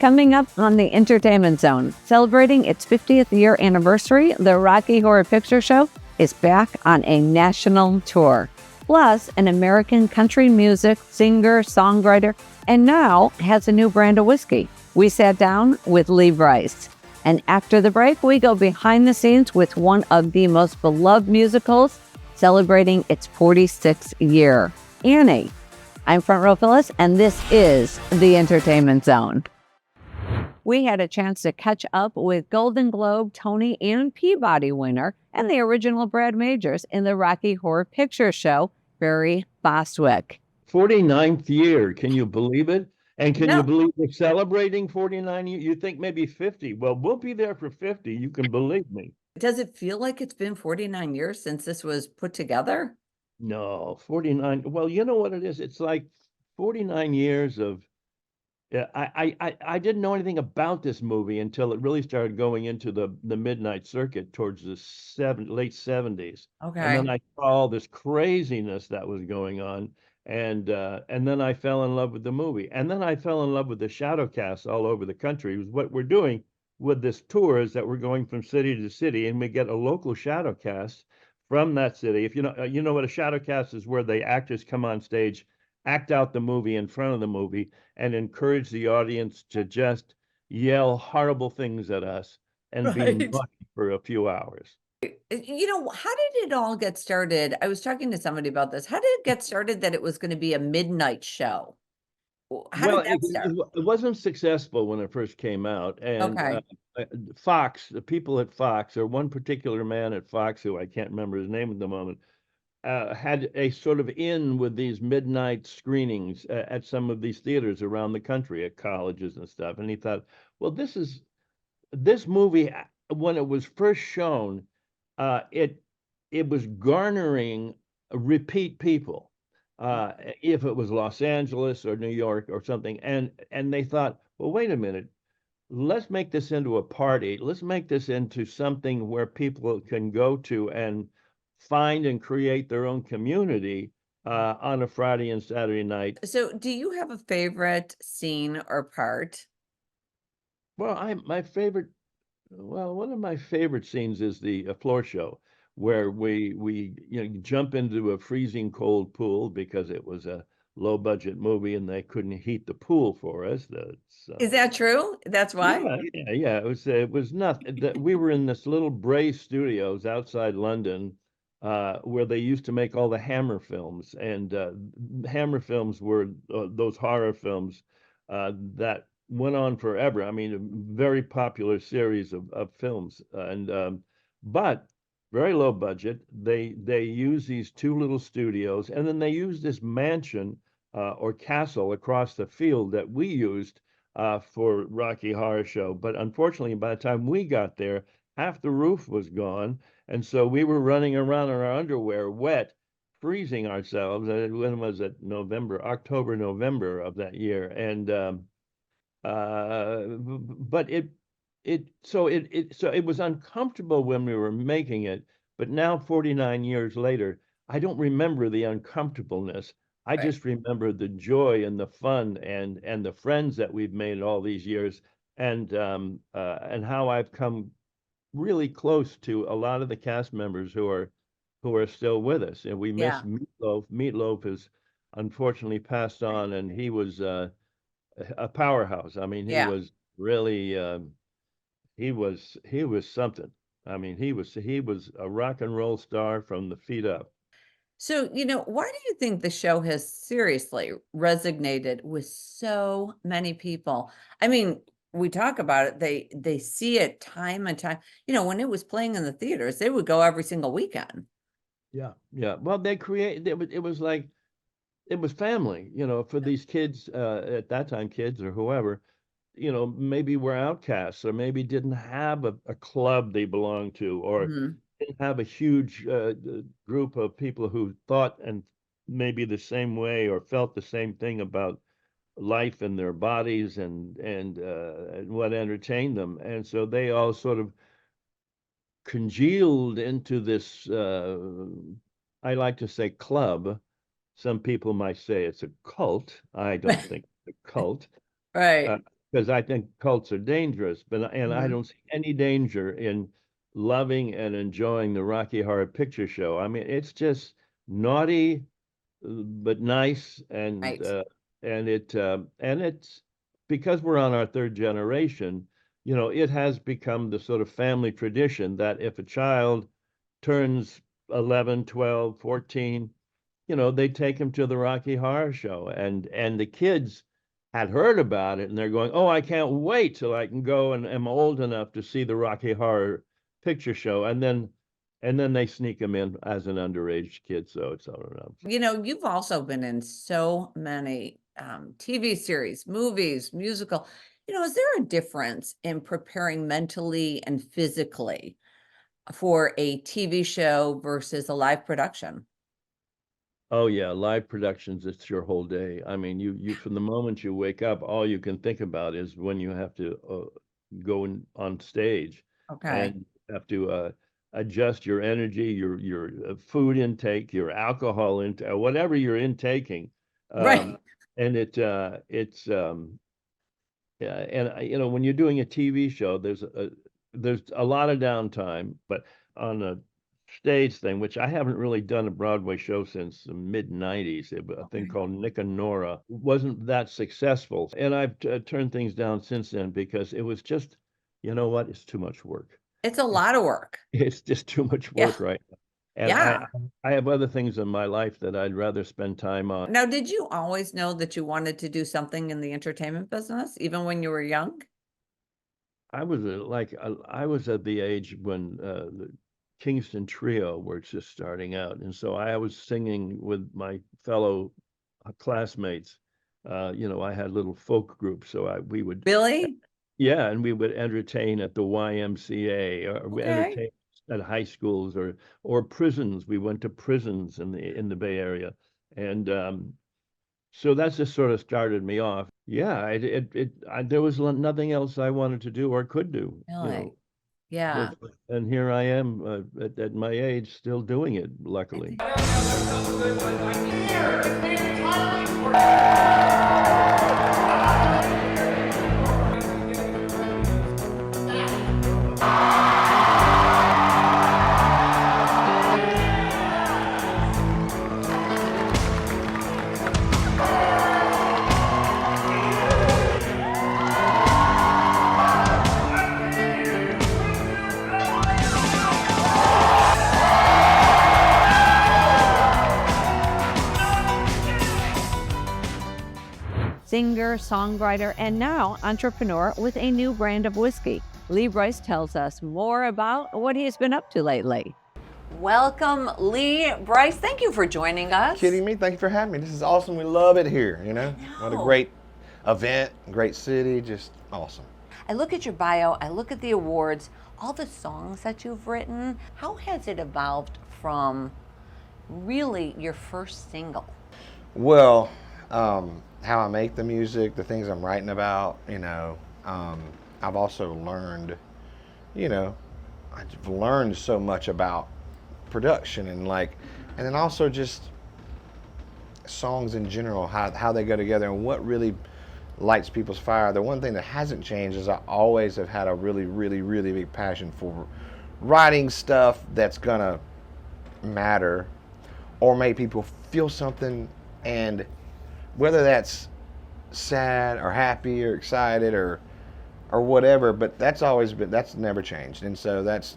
Coming up on the Entertainment Zone, celebrating its 50th year anniversary, the Rocky Horror Picture Show is back on a national tour. Plus, an American country music singer, songwriter, and now has a new brand of whiskey. We sat down with Lee Brice. And after the break, we go behind the scenes with one of the most beloved musicals celebrating its 46th year, Annie. I'm Front Row Phyllis, and this is the Entertainment Zone. We had a chance to catch up with Golden Globe, Tony, and Peabody winner and the original Brad Majors in the Rocky Horror Picture Show, Barry Bostwick. 49th year. Can you believe it? And can No. you believe we're celebrating 49 years? You think maybe 50. Well, we'll be there for 50. You can believe me. Does it feel like it's been 49 years since this was put together? No, 49. Well, you know what it is? It's like 49 years of I didn't know anything about this movie until it really started going into the midnight circuit towards the late 70s. Okay. And then I saw all this craziness that was going on. And then I fell in love with the movie. And then I fell in love with the shadow casts all over the country. What we're doing with this tour is that we're going from city to city and we get a local shadow cast from that city. If you know what a shadow cast is, where the actors come on stage, act out the movie in front of the movie, and encourage the audience to just yell horrible things at us and be lucky for a few hours. How did it all get started? I was talking to somebody about this. How did it get started that it was going to be a midnight show? How Well, did that start? it wasn't successful when it first came out. And Okay. Fox, the people at Fox, or one particular man at Fox, who I can't remember his name at the moment, had a sort of in with these midnight screenings at some of these theaters around the country, at colleges and stuff. And he thought, well, this movie, when it was first shown, it was garnering repeat people. If it was Los Angeles or New York or something, and they thought, well, wait a minute, let's make this into a party. Let's make this into something where people can go to and find and create their own community on a Friday and Saturday night. So, do you have a favorite scene or part? Well, one of my favorite scenes is the floor show, where we jump into a freezing cold pool because it was a low budget movie and they couldn't heat the pool for us. Is that true? That's why? Yeah. It was nothing. We were in this little Bray Studios outside London, where they used to make all the Hammer films, and Hammer films were those horror films that went on forever. I mean, a very popular series of films, but very low budget. They use these two little studios, and then they use this mansion or castle across the field that we used for Rocky Horror Show. But unfortunately, by the time we got there, half the roof was gone. And so we were running around in our underwear, wet, freezing ourselves. When was it? October, November of that year. And but it was uncomfortable when we were making it. But now, 49 years later, I don't remember the uncomfortableness. I just remember the joy and the fun and the friends that we've made all these years, and how I've come really close to a lot of the cast members who are still with us. And we miss Meatloaf. Meatloaf has unfortunately passed on, and he was a powerhouse. I mean, he was really he was something. I mean, he was a rock and roll star from the feet up. So, why do you think the show has seriously resonated with so many people? I mean, we talk about it, they see it time and time. When it was playing in the theaters, they would go every single weekend. Yeah. Well, it was like it was family, for these kids at that time, kids or whoever, maybe were outcasts or maybe didn't have a club they belonged to, or didn't have a huge group of people who thought and maybe the same way or felt the same thing about life and their bodies and what entertained them. And so they all sort of congealed into this, I like to say, club. Some people might say it's a cult. I don't think it's a cult. Right. because I think cults are dangerous, and I Mhm. don't see any danger in loving and enjoying the Rocky Horror Picture Show. I mean, it's just naughty, but nice, Right. and it's because we're on our third generation, it has become the sort of family tradition that if a child turns 11, 12, 14, they take him to the Rocky Horror Show, and the kids had heard about it, and they're going, "Oh, I can't wait till I can go and am old enough to see the Rocky Horror Picture Show," and then they sneak him in as an underage kid, so it's I don't know. You've also been in so many TV series, movies, musical. Is there a difference in preparing mentally and physically for a TV show versus a live production? Oh yeah, live productions, it's your whole day. I mean, you from the moment you wake up, all you can think about is when you have to on stage, Okay. and have to adjust your energy, your food intake, your alcohol intake, whatever you're intaking. Right. Um, and it's yeah, and when you're doing a TV show, there's a lot of downtime, but on a stage thing, which I haven't really done a Broadway show since the mid '90s, a thing Okay. called Nick and Nora wasn't that successful, and I've turned things down since then because it was just, you know what, it's too much work. It's a It's lot of work. it's just too much Yeah. work right now, and I Yeah. I have other things in my life that I'd rather spend time on. Now, did you always know that you wanted to do something in the entertainment business, even when you were young? I was at the age when the Kingston Trio were just starting out, and so I was singing with my fellow classmates. I had little folk groups, so we would, Really? yeah, and we would entertain at the YMCA, or we Okay. entertain at high schools or prisons. We went to prisons in the Bay Area, and so that's just sort of started me off. Yeah, there was nothing else I wanted to do or could do, Really? Yes, Yeah. and here I am at my age still doing it, I luckily. think singer, songwriter, and now entrepreneur with a new brand of whiskey. Lee Bryce tells us more about what he's been up to lately. Welcome, Lee Bryce. Thank you for joining us. Kidding me? Thank you for having me. This is awesome. We love it here, What a great event, great city, just awesome. I look at your bio, I look at the awards, all the songs that you've written. How has it evolved from really your first single? Well, how I make the music, the things I'm writing about, I've also learned, I've learned so much about production and then also just songs in general, how they go together and what really lights people's fire. The one thing that hasn't changed is I always have had a really, really, really big passion for writing stuff that's gonna matter or make people feel something, and whether that's sad or happy or excited or whatever, but that's never changed, and so that's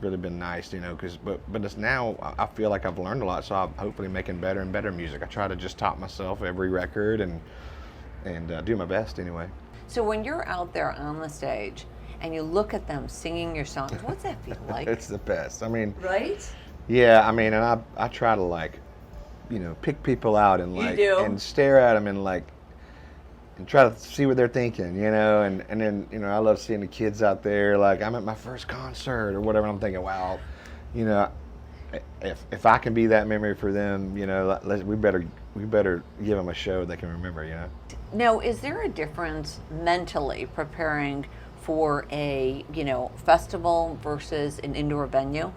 really been nice, but it's now I feel like I've learned a lot, so I'm hopefully making better and better music. I try to just top myself every record and do my best anyway. So when you're out there on the stage and you look at them singing your songs, what's that feel like? It's the best. I mean, right? Yeah, I mean, and I try to pick people out and and stare at them and try to see what they're thinking, and then I love seeing the kids out there. Like I'm at my first concert or whatever, and I'm thinking, wow, if I can be that memory for them, we better give them a show they can remember. Now, is there a difference mentally preparing for a festival versus an indoor venue,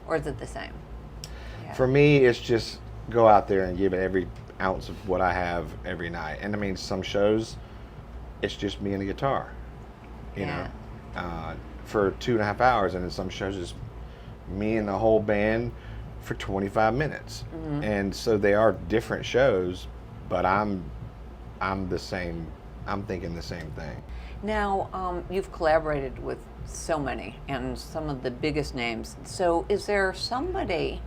or is it the same? Yeah. For me, it's just go out there and give it every ounce of what I have every night. And I mean, some shows it's just me and the guitar, you Yeah. know, for 2.5 hours, and in some shows it's me and the whole band for 25 minutes. And so they are different shows, but I'm the same. I'm thinking the same thing. Now, you've collaborated with so many and some of the biggest names. So, is there somebody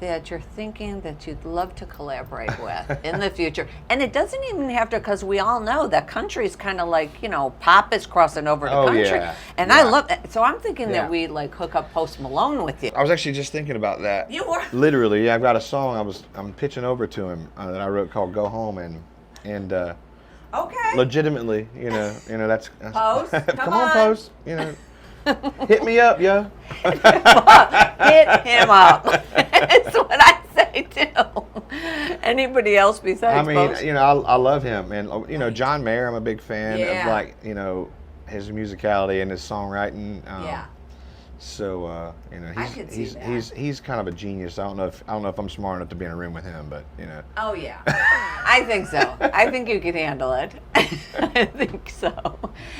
that you're thinking that you'd love to collaborate with in the future? And it doesn't even have to, because we all know that country's kind of like, you know, pop is crossing over to Oh, country. yeah. And I Yeah. love that. So I'm thinking Yeah. that we like hook up Post Malone with you. I was actually just thinking about that. You were? Literally, yeah, I've got a song I'm pitching over to him that I wrote called "Go Home," and Okay. legitimately, you know, that's Post, come on, on. Post, you know, hit me up, yo. Hit him up. That's what I say too. Anybody else besides I mean, Post? you know, I love him, and you know, John Mayer, I'm a big fan Yeah. of, like, you know, his musicality and his songwriting. Yeah. So you know, I could see that. he's kind of a genius. I don't know if I'm smart enough to be in a room with him, but you know. Oh yeah, I think so. I think you can handle it. I think so.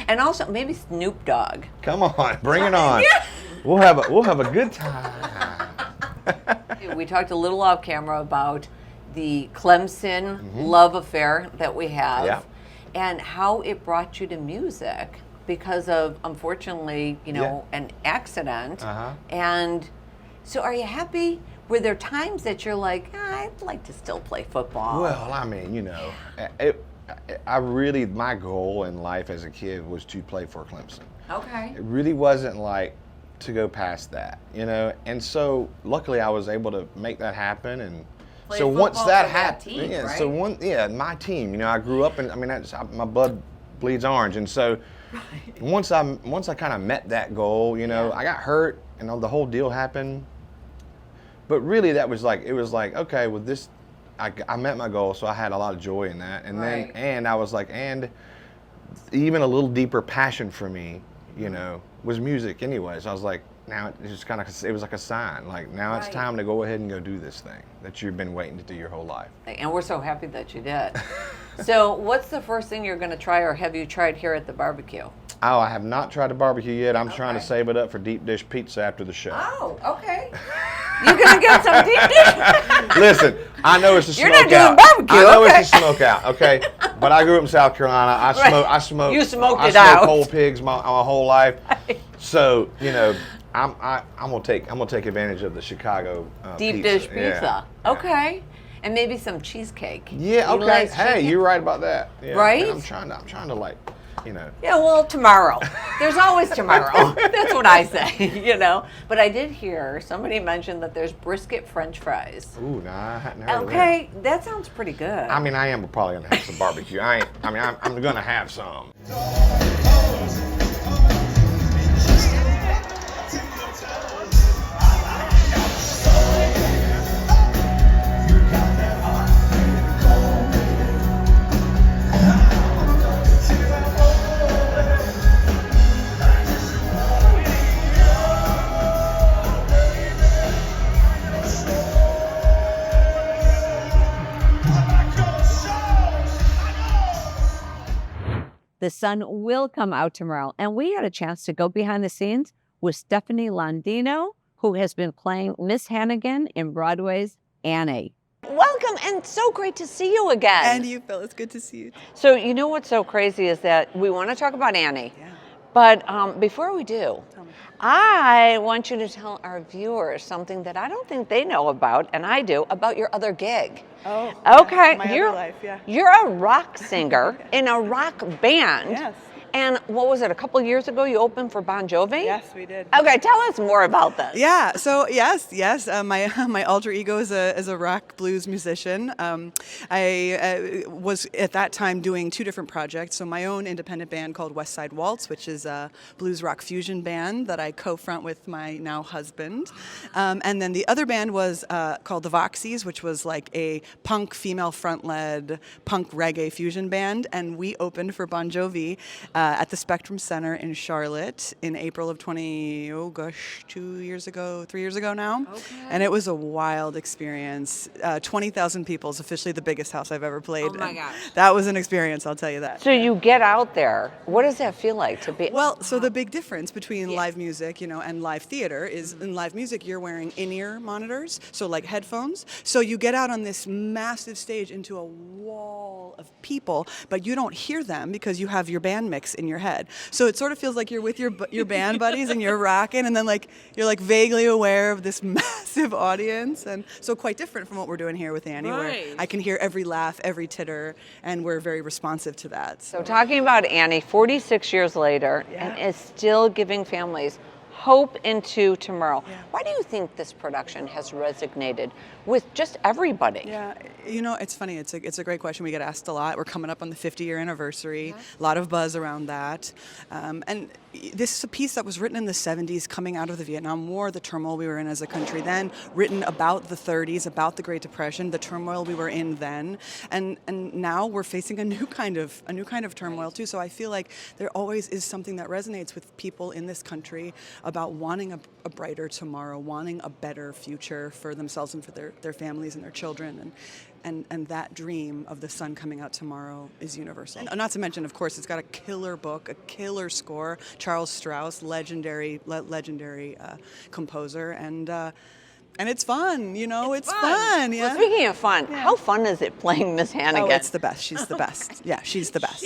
And also maybe Snoop Dogg. Come on, bring it on. Yeah. We'll have a good time. We talked a little off camera about the Clemson love affair that we have, Yeah. and how it brought you to music because of, unfortunately, you know, an accident. Uh-huh. And so, are you happy? Were there times that you're like, I'd like to still play football? Well, I mean, you know, my goal in life as a kid was to play for Clemson. Okay. It really wasn't like to go past that, you know. And so luckily I was able to make that happen. And Play so once football that for that happened, team, yeah, so right? my team, you know, I grew up and I mean, my blood bleeds orange. And so once I kind of met that goal, you know, Yeah. I got hurt and the whole deal happened. But really it was like, okay, with this, I met my goal, so I had a lot of joy in that. And Right. then, I was like, and even a little deeper passion for me, you know, was music anyway. So I was like, now it just kind of, it was like a sign. Like, now it's Right. time to go ahead and go do this thing that you've been waiting to do your whole life. And we're so happy that you did. So, what's the first thing you're going to try, or have you tried here at the barbecue? Oh, I have not tried the barbecue yet. I'm trying to Okay. save it up for deep dish pizza after the show. Oh, okay. You're going to get some deep dish? Listen, I know it's a You're smoke not doing out. barbecue, I know okay. it's a smoke out, okay? But I grew up in South Carolina. Right. I smoked. You smoked I it smoked out. whole pigs my whole life. So you know, I'm gonna take advantage of the Chicago Deep pizza. dish Yeah. pizza. Okay. And maybe some cheesecake. Yeah. You Okay. like Hey, chicken? you're right about that. Yeah. Right? I'm trying to like, you know. Yeah, well, tomorrow. There's always tomorrow. That's what I say, you know. But I did hear somebody mention that there's brisket French fries. Ooh, nah, I hadn't heard of that. Okay, that sounds pretty good. I mean, I am probably gonna have some barbecue. I'm gonna have some. The sun will come out tomorrow, and we had a chance to go behind the scenes with Stephanie Landino, who has been playing Miss Hannigan in Broadway's Annie. Welcome, and so great to see you again. And you, Phil, it's good to see you. So, you know what's so crazy is that we want to talk about Annie. Yeah. But before we do, Tell me. I want you to tell our viewers something that I don't think they know about, and I do, about your other gig. Oh, Okay, yeah, my you're other life, yeah. you're a rock singer in a rock band. Yes. And what was it? A couple years ago, you opened for Bon Jovi. Yes, we did. Okay, tell us more about this. Yeah. So yes. My alter ego is a rock blues musician. I was at that time doing two different projects. So my own independent band called West Side Waltz, which is a blues rock fusion band that I co-front with my now husband. And then the other band was called the Voxies, which was like a punk female front-led punk reggae fusion band. And we opened for Bon Jovi at the Spectrum Center in Charlotte in April of 3 years ago now. Okay. And it was a wild experience. 20,000 people is officially the biggest house I've ever played. Oh my and gosh. That was an experience, I'll tell you that. So you get out there. What does that feel like to be? Well, so the big difference between live music, and live theater is in live music you're wearing in-ear monitors, so like headphones. So you get out on this massive stage into a wall of people, but you don't hear them because you have your band mix in your head. So it sort of feels like you're with your band buddies and you're rocking, and then you're vaguely aware of this massive audience, and so quite different from what we're doing here with Annie, where Right. I can hear every laugh, every titter, and we're very responsive to that. So talking about Annie, 46 years later, and is still giving families hope into tomorrow. Yeah. Why do you think this production has resonated with just everybody? Yeah, it's funny. It's a great question. We get asked a lot. We're coming up on the 50-year anniversary. A lot of buzz around that. And this is a piece that was written in the 70s, coming out of the Vietnam War, the turmoil we were in as a country then, written about the 30s, about the Great Depression, the turmoil we were in then, and now we're facing a new kind of turmoil too. So I feel like there always is something that resonates with people in this country about wanting a brighter tomorrow, wanting a better future for themselves and for their families and their children, and that dream of the sun coming out tomorrow is universal. And not to mention, of course, it's got a killer book, a killer score. Charles Strauss, legendary composer, and it's fun. It's fun. Yeah. Well, speaking of fun, how fun is it playing Miss Hannigan? Oh, it's the best. She's the best. Yeah, she's the best.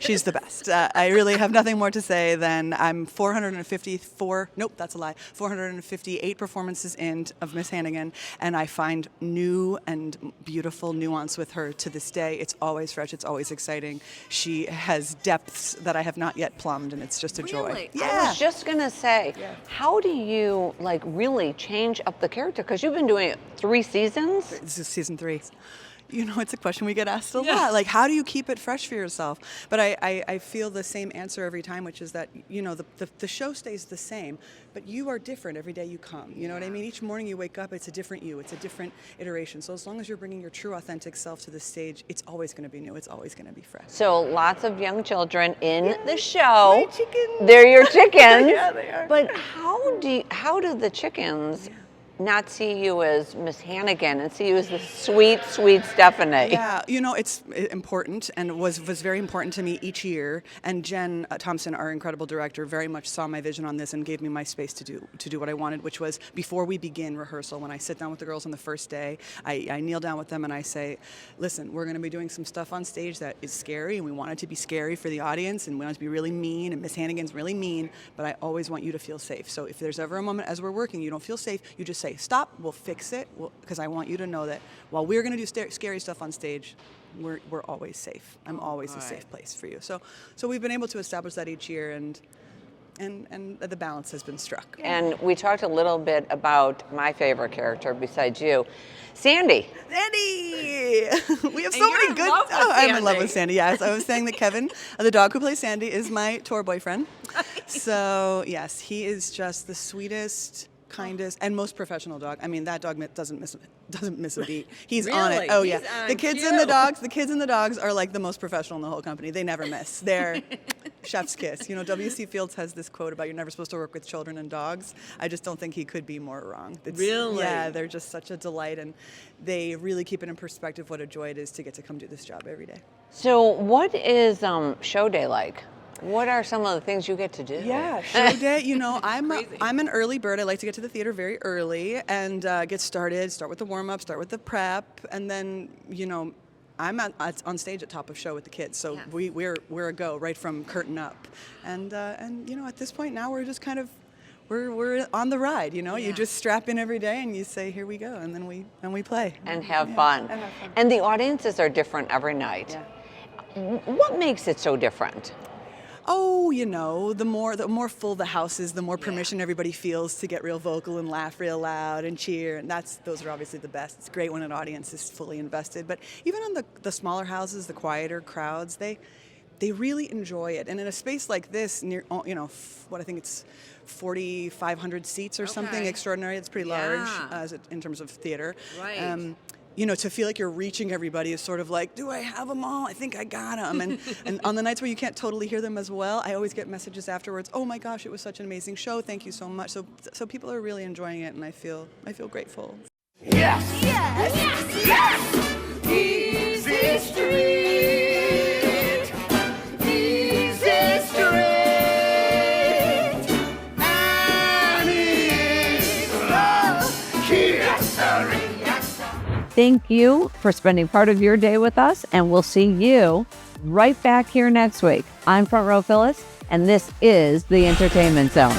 She's the best. I really have nothing more to say than I'm 458 performances in of Miss Hannigan, and I find new and beautiful nuance with her to this day. It's always fresh. It's always exciting. She has depths that I have not yet plumbed, and it's just a joy. Really? Yeah. I was just gonna say, how do you really change up the character? Because you've been doing it 3 seasons. This is season 3. It's a question we get asked a lot. How do you keep it fresh for yourself? But I feel the same answer every time, which is that, the show stays the same, but you are different every day you come. You know what I mean? Each morning you wake up, it's a different you. It's a different iteration. So as long as you're bringing your true, authentic self to the stage, it's always going to be new. It's always going to be fresh. So lots of young children in the show. My chickens. They're your chickens. Yeah, they are. But how do the chickens not see you as Miss Hannigan and see you as the sweet, sweet Stephanie? Yeah, it's important and was very important to me each year. And Jen Thompson, our incredible director, very much saw my vision on this and gave me my space to do what I wanted, which was before we begin rehearsal, when I sit down with the girls on the first day, I kneel down with them and I say, listen, we're going to be doing some stuff on stage that is scary, and we want it to be scary for the audience, and we want it to be really mean, and Miss Hannigan's really mean, but I always want you to feel safe. So if there's ever a moment as we're working you don't feel safe, you just say, stop, we'll fix it, because I want you to know that while we're going to do scary stuff on stage, we're always safe. I'm always a safe place for you. So we've been able to establish that each year, and the balance has been struck. And we talked a little bit about my favorite character besides you, Sandy. Sandy! We have so you're many in good. love with I'm in love Sandy. with Sandy. Yes, I was saying that Kevin, the dog who plays Sandy, is my tour boyfriend. So yes, he is just the sweetest, kindest, and most professional dog. I mean, that dog doesn't miss a beat. He's on it. Really? Oh yeah. He's on The kids cue. and the dogs are like the most professional in the whole company. They never miss. They're chef's kiss. W.C. Fields has this quote about you're never supposed to work with children and dogs. I just don't think he could be more wrong. Really? Yeah, they're just such a delight, and they really keep it in perspective what a joy it is to get to come do this job every day. So what is show day like? What are some of the things you get to do? Yeah, show day. I'm an early bird. I like to get to the theater very early and get started. Start with the warm up. Start with the prep, and then I'm on stage at top of show with the kids. So we're a go right from curtain up, and at this point now we're just kind of we're on the ride. You just strap in every day and you say here we go, and then we play And have fun. And the audiences are different every night. Yeah. What makes it so different? Oh, the more full the house is, the more permission everybody feels to get real vocal and laugh real loud and cheer, and those are obviously the best. It's great when an audience is fully invested, but even on the smaller houses, the quieter crowds, they really enjoy it. And in a space like this, near what I think it's 4,500 seats or something extraordinary. It's pretty large in terms of theater. Right. to feel like you're reaching everybody is sort of like, do I have them all? I think I got them. And on the nights where you can't totally hear them as well, I always get messages afterwards. Oh my gosh, it was such an amazing show. Thank you so much. So people are really enjoying it, and I feel grateful. Yes! Yes! Yes! Yes! Easy Street! Easy Street! Annie's Love! Yes, sir! Thank you for spending part of your day with us, and we'll see you right back here next week. I'm Front Row Phyllis, and this is the Entertainment Zone.